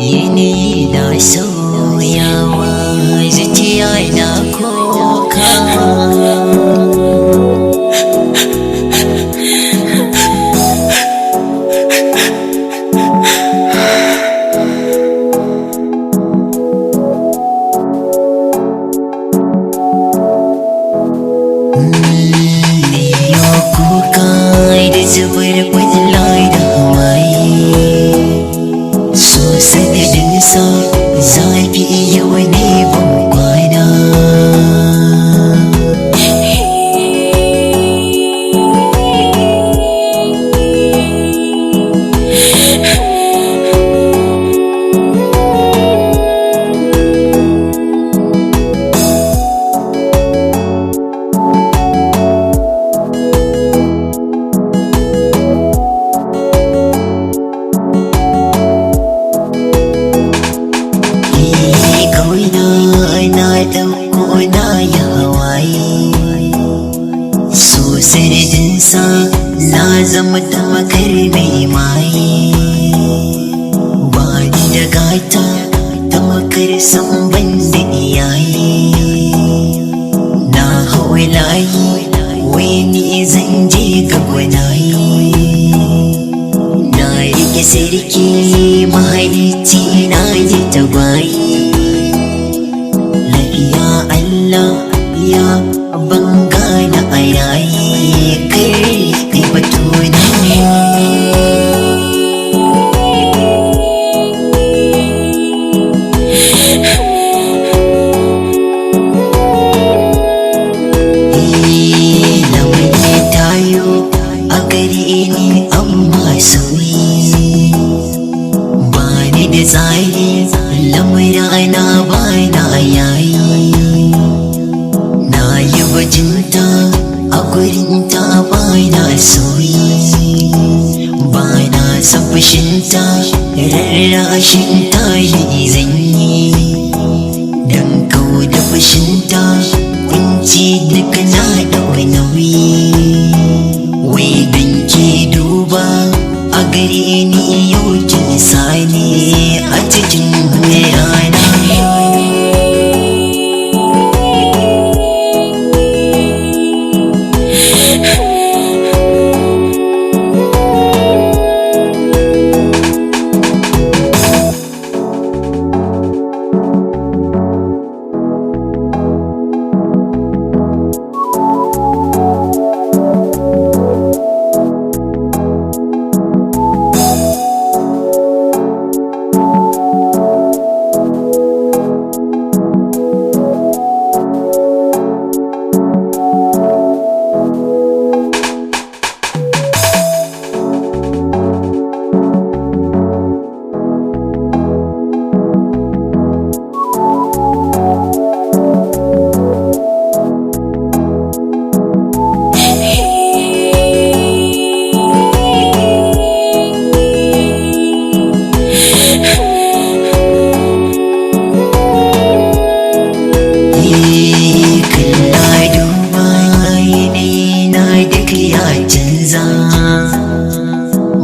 Ini na soyawa zuciya na kokawa. Zubar kwallai da hawaye so sanadinsa zafi yau ne ban kwana. Ɗauko na ya hawaye so sanadinsa na zama tamakar mai maye. Ba ni da gata tamakar san ban da iyaye. Na hau layi wai ni zan je ga gwanaye. Na rike sarki mahalicci na yi tagwaye. Ya Allah ya bangana a yayi kai batuna. Launi tayo a gari ni amma sauyi ba ni da tsari lamura na ba na yayi. Bajinta a gurinta ba na soyi ba na san fushinta rarrashinta yi zanyi don kawo da fushinta kunci duka na ɗauka nauyi. Wai don ke duba a gare ni yau kin sani a cikin rana.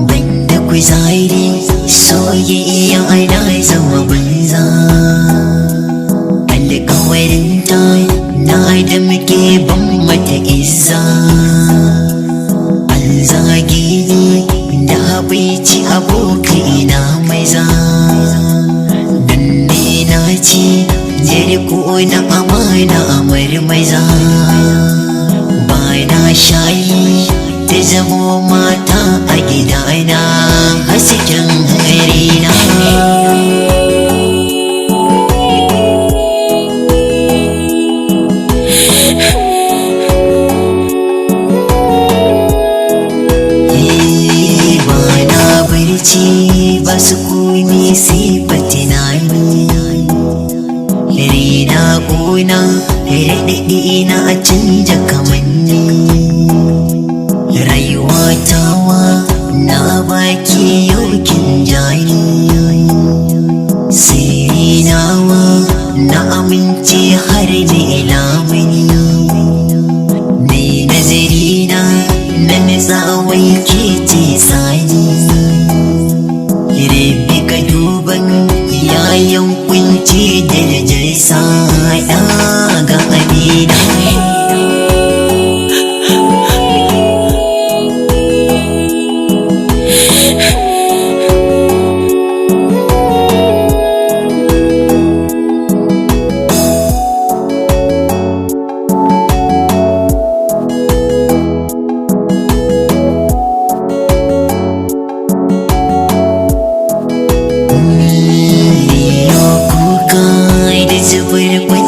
Banda kuzari soyayya ana zama banza. Alƙawarinta na da muke ban mata izza. An zage ni da habaici abokaina maza. Dan ni na ci jirko na amana amar maza. Ba na shayi ta zamo mata a gidana hasken harina. Ba na barci ba su kuni sifati na yi. Rina ƙuna raɗaɗi na canja kamanni. Rayuwa tawa na baki yau kin jani. Sirri nawa na amince har da ilamuni. Mai nazari na nutsa wai ke ce sani. Rabbi ka duban ce darajar sada ga Amina. Zubar